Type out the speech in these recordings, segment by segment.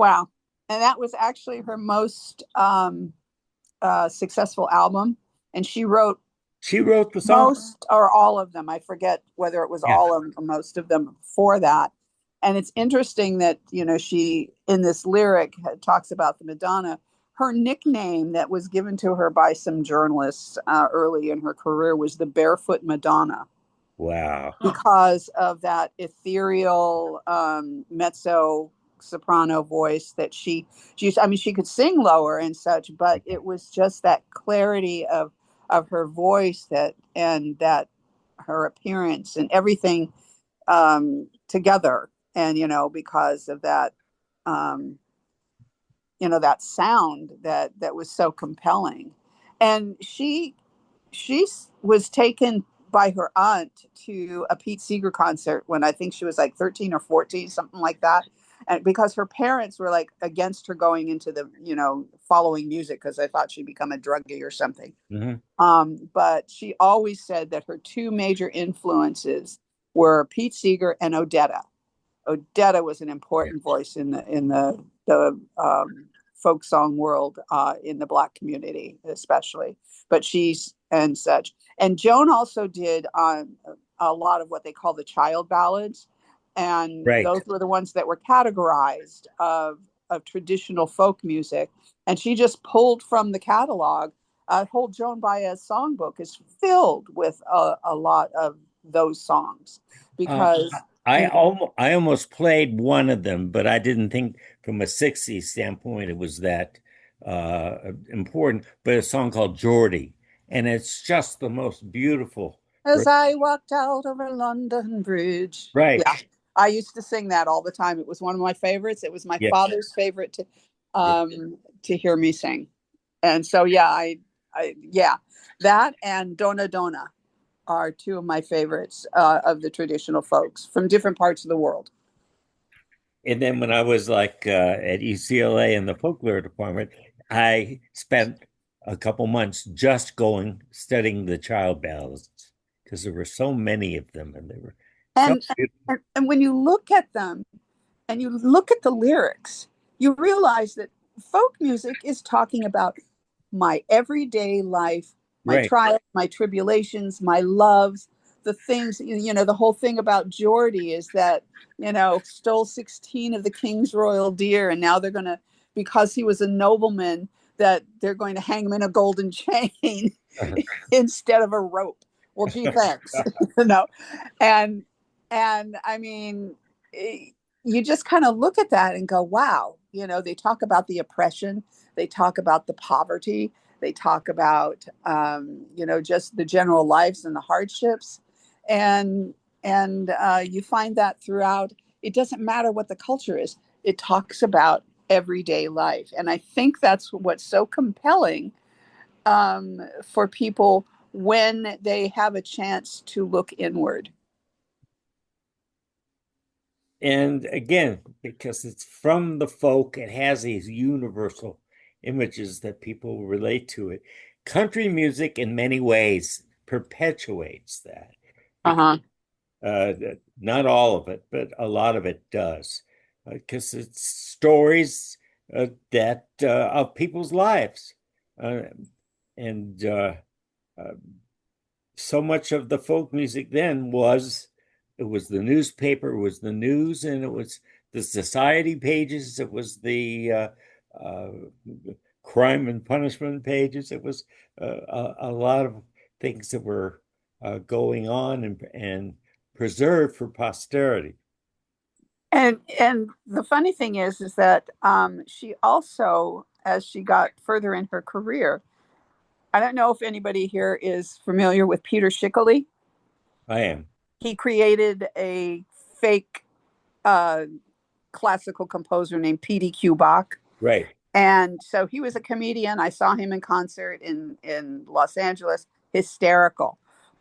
Wow. And that was actually her most successful album. And she wrote She wrote the song. most or all of them. I forget whether it was Yeah. all of them or most of them for that. And it's interesting that, she, in this lyric, talks about the Madonna. Her nickname that was given to her by some journalists early in her career was the Barefoot Madonna Wow. because of that ethereal mezzo soprano voice that I mean, she could sing lower and such, but it was just that clarity of her voice that her appearance and everything together. And, because of that, um, that sound that was so compelling. And she was taken by her aunt to a Pete Seeger concert when I think she was like 13 or 14, something like that. And because her parents were like against her going into the, following music because they thought she'd become a druggie or something. Hmm. But she always said that her two major influences were Pete Seeger and Odetta. Odetta was an Yeah. important voice in the folk song world in the Black community, especially. But she's and such. And Joan also did a lot of what they call the child ballads, and Right. those were the ones that were categorized of traditional folk music. And she just pulled from the catalog. A whole Joan Baez songbook is filled with a lot of those songs Uh, because I you I almost played one of them, but I didn't think from a 60s standpoint it was that important. But a song called Geordie, and it's just the most beautiful. as I walked out over London Bridge. Right. Yeah, I used to sing that all the time. It was one of my favorites. It was my Yeah. father's favorite Yeah. to hear me sing. And so yeah, yeah, that and Dona Dona are two of my favorites of the traditional folks from different parts of the world. And then when I was like at UCLA in the folklore department, I spent a couple months just going studying the child ballads because there were so many of them, and they were so And, beautiful. and when you look at them and you look at the lyrics, you realize that folk music is talking about my everyday life, my Right. trials, my tribulations, my loves, the things, the whole thing about Geordie is that, stole 16 of the king's royal deer. And now they're going to, because he was a nobleman, that they're going to hang him in a golden chain instead of a rope. Well, gee, thanks. no. And, and I mean, you just kind of look at that and go, wow, they talk about the oppression, they talk about the poverty, they talk about, just the general lives and the hardships. And, and you find that throughout. It doesn't matter what the culture is. It talks about everyday life. And I think that's what's so compelling for people when they have a chance to look inward. And again, because it's from the folk, it has these universal images that people relate to it. Country music, in many ways, perpetuates that. Because Uh-huh. uh, not all of it, but a lot of it does, because it's stories that of people's lives, uh, and uh, so much of the folk music then was it was the newspaper, it was the news, and it was the society pages, it was the uh, crime and punishment pages, it was a lot of things that were going on and preserved for posterity. And the funny thing is that she also, as she got further in her career, I don't know if anybody here is familiar with Peter Schickele. I am. He created a fake uh, classical composer named P.D.Q. Bach. Right. And so he was a comedian. I saw him in concert in Los Angeles, hysterical.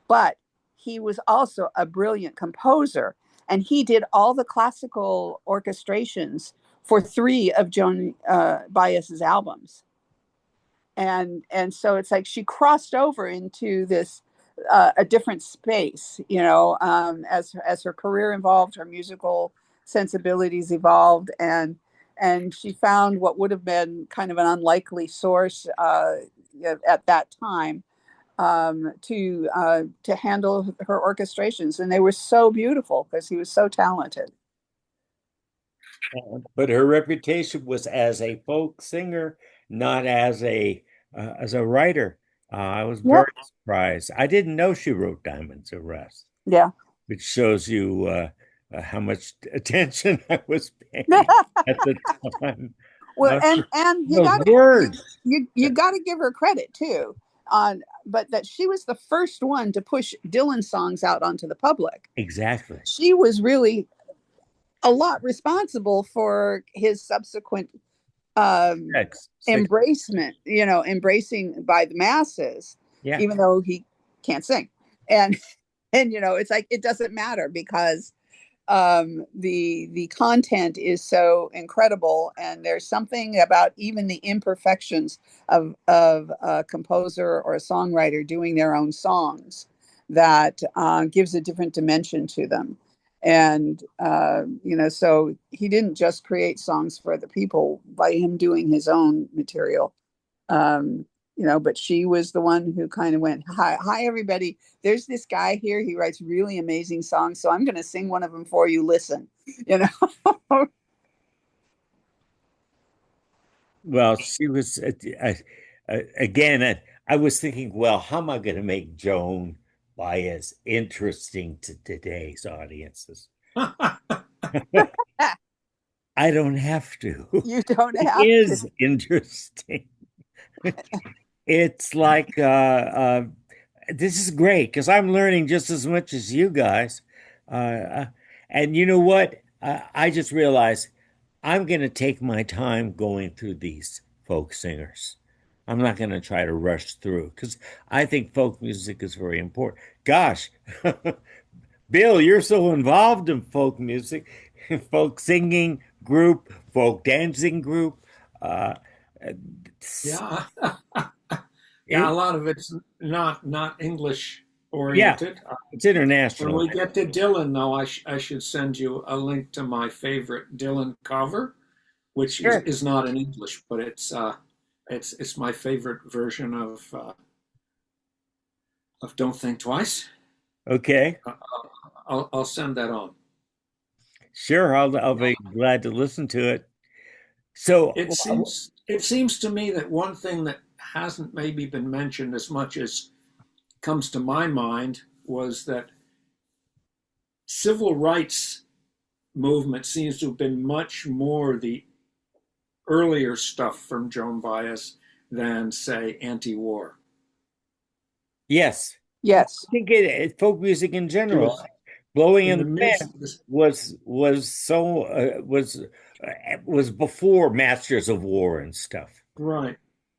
But he was also a brilliant composer. And he did all the classical orchestrations for three of Joan Baez's albums. And so it's like she crossed over into this a different space, as her career evolved, her musical sensibilities evolved, and she found what would have been kind of an unlikely source at that time, to handle her orchestrations, and they were so beautiful because he was so talented. But her reputation was as a folk singer, not as a writer. I was Yeah, very surprised. I didn't know she wrote Diamonds of Rust, yeah. which shows you how much attention I was paying at the time. Well, Uh, and those words. you gotta give her credit too, on but that she was the first one to push Dylan songs out onto the public. Exactly. She was really a lot responsible for his subsequent Six. embracement, embracing by the masses, Yeah. even though he can't sing. And it's like it doesn't matter because the content is so incredible, and there's something about even the imperfections of a composer or a songwriter doing their own songs that gives a different dimension to them. And so he didn't just create songs for the people by him doing his own material. um, but she was the one who kind of went, hi, everybody. There's this guy here. He writes really amazing songs. So I'm going to sing one of them for you. Listen, you know. Well, she was again. I was thinking, well, how am I going to make Joan Baez interesting to today's audiences? I don't have to. You don't It have to. is interesting. It's like this is great because I'm learning just as much as you guys. Uh, and you know what? I just realized I'm going to take my time going through these folk singers. I'm not going to try to rush through because I think folk music is very important. Gosh, Bill, you're so involved in folk music, folk singing group, folk dancing group. Uh, Yeah, yeah. A it, lot of it's not English yeah, oriented. it's When international. we get to Dylan, though, I should send you a link to my favorite Dylan cover, which Sure. is not in English, but it's my favorite version of Don't Think Twice. Okay, Uh, I'll send that on. sure, I'll be glad to listen to it. So, It seems to me that one thing that hasn't maybe been mentioned as much as comes to my mind was that civil rights movement seems to have been much more the earlier stuff from Joan Baez than, say, anti-war. yes, I Yes. think folk music in It general, was blowing in in the the mid, wind was before Masters of War and stuff. right.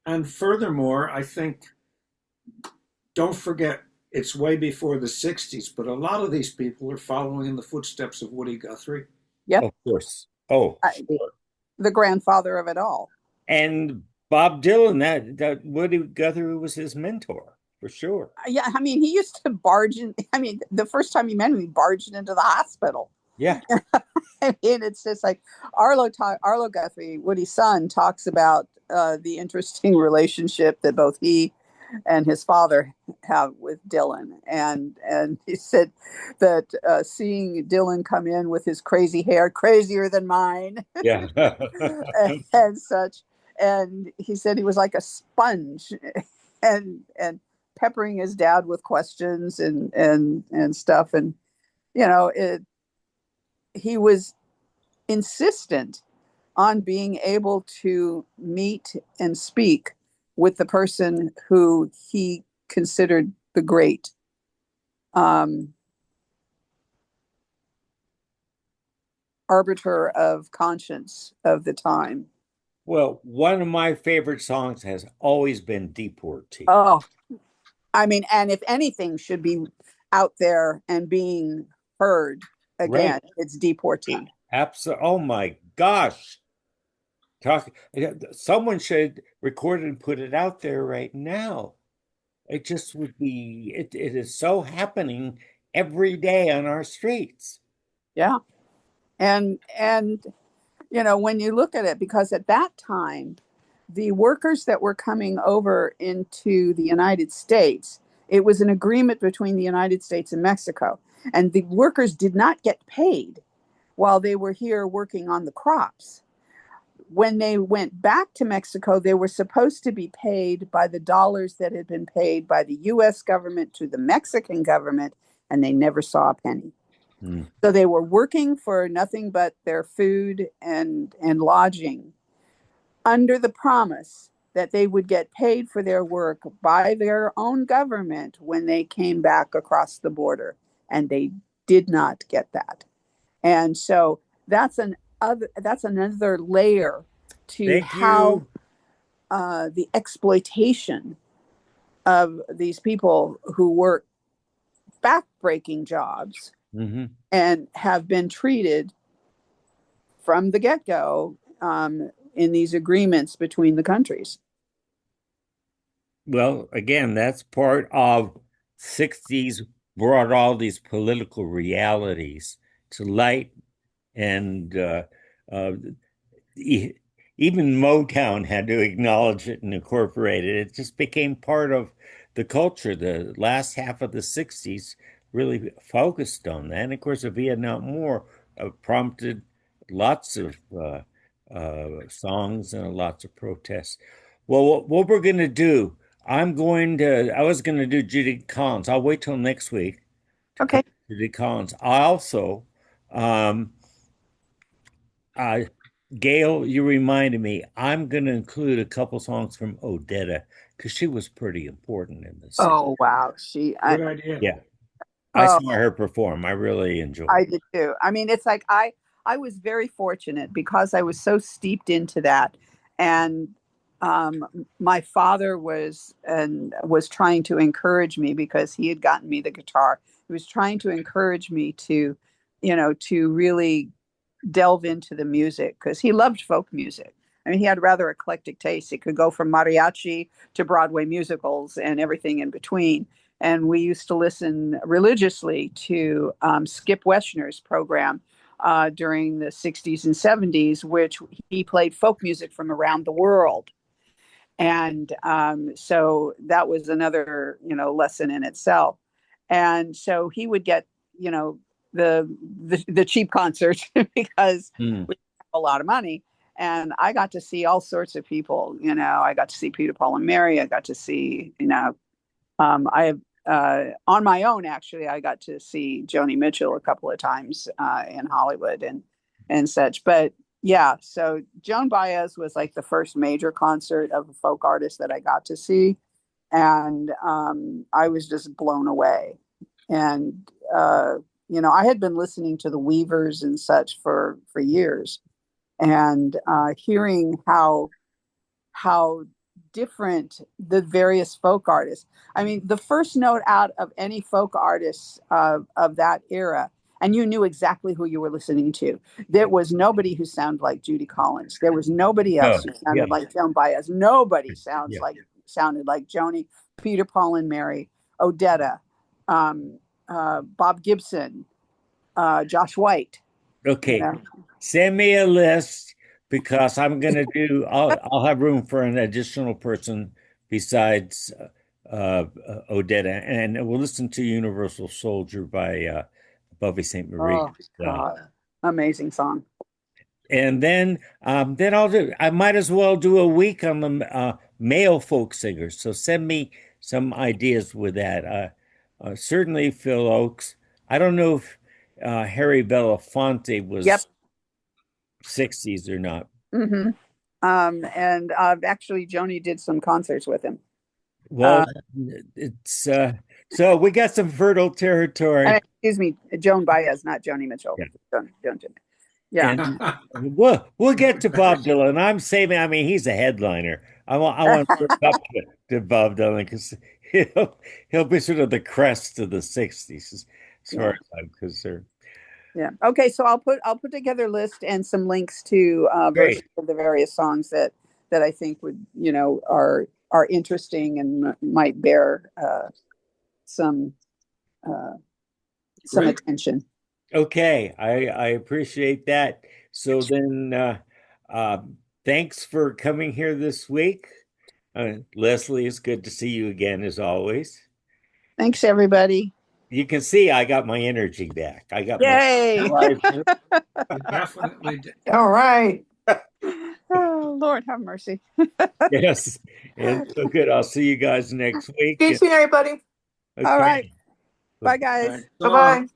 And furthermore, I think, don't forget, it's way before the 60s, but a lot of these people are following in the footsteps of Woody Guthrie. Yep. Of course. Oh, I, sure. the grandfather of it all. And Bob Dylan, that Woody Guthrie was his mentor for sure. Yeah. I mean, he used to barge in. I mean, the first time he met him, he barged into the hospital. Yeah. I mean, it's just like Arlo Guthrie, Woody's son, talks about the interesting relationship that both he and his father have with Dylan, and he said that seeing Dylan come in with his crazy hair, crazier than mine, Yeah. and such, and he said he was like a sponge, and peppering his dad with questions and stuff, and it he was insistent on being able to meet and speak with the person who he considered the great um, arbiter of conscience of the time. Well, one of my favorite songs has always been Deportee. Oh, I mean, and if anything should be out there and being heard Right. again, it's Deportee. Absolutely. Oh my gosh. Talk, someone should record it and put it out there right now. It just would be, it is so happening every day on our streets. Yeah. And when you look at it, because at that time, the workers that were coming over into the United States, it was an agreement between the United States and Mexico. And the workers did not get paid while they were here working on the crops. When they went back to Mexico, they were supposed to be paid by the dollars that had been paid by the US government to the Mexican government, and they never saw a penny. Mm. So they were working for nothing but their food and lodging, under the promise that they would get paid for their work by their own government when they came back across the border. And they did not get that. And so that's another layer to Thank how you. the exploitation of these people who work backbreaking jobs Mm-hmm. and have been treated from the get-go in these agreements between the countries. Well, again, that's part of 60s brought all these political realities to light, and uh, e- even Motown had to acknowledge it and incorporate it. It just became part of the culture. The last half of the 60s really focused on that. And of course, the Vietnam War prompted lots of songs and lots of protests. Well, what we're going to do, I was going to do Judy Collins. I'll wait till next week to Okay. cover Judy Collins. I also, um, uh, Gail, you reminded me, I'm going to include a couple songs from Odetta because she was pretty important in this. Oh, wow. Good idea. Yeah, I Oh, saw her perform. I really enjoyed I it. did too. I mean, it's like I was very fortunate because I was so steeped into that, and um, my father was trying to encourage me because he had gotten me the guitar. He was trying to encourage me to, to really delve into the music because he loved folk music. I mean, he had rather eclectic taste. It could go from mariachi to Broadway musicals and everything in between. And we used to listen religiously to Skip Weshner's program during the 60s and 70s, which he played folk music from around the world. And so that was another, lesson in itself. And so he would get, the the cheap concerts because Hmm. we have a lot of money. And I got to see all sorts of people. I got to see Peter, Paul, and Mary. I got to see, I have on my own actually. I got to see Joni Mitchell a couple of times in Hollywood and such. But yeah, so Joan Baez was like the first major concert of a folk artist that I got to see, and I was just blown away. And I had been listening to the Weavers and such for years, and hearing how different the various folk artists. I mean, the first note out of any folk artists of that era, and you knew exactly who you were listening to. There was nobody who sounded like Judy Collins. There was nobody Oh, else who yeah, sounded like Joan Baez. Nobody yeah. sounded like Joni, Peter, Paul, and Mary, Odetta, um, Bob Gibson, Josh White. You Okay, know, send me a list because I'll have room for an additional person besides Odetta, and we'll listen to Universal Soldier by Bobby St. Marie. oh God, amazing song. And then I might as well do a week on the male folk singers. So send me some ideas with that. Certainly Phil Oakes. I don't know if Harry Belafonte Yep. was 60s or not. Hmm. And actually, Joni did some concerts with him. Well, it's so we got some fertile territory. Excuse me, Joan Baez, not Joni Mitchell. Yeah. Joan. Yeah. And we'll get to Bob Dylan. I'm saving. I mean, he's a headliner. I want to look up to Bob Dylan because he'll be sort of the crest of the '60s as far Yeah. as I'm concerned. Yeah. Okay. So I'll put together a list and some links to versions Great, of the various songs that I think would are interesting and might bear some uh, some Great. attention. okay. I appreciate that. So then, thanks for coming here this week. Leslie, it's good to see you again, as always. Thanks, everybody. You can see I got my energy back. I got Yay! my You definitely did. All right. Oh, Lord, have mercy. yes. And so good. I'll see you guys next week. See you soon, everybody. All right. Okay. Bye, guys. All right. So Bye-bye.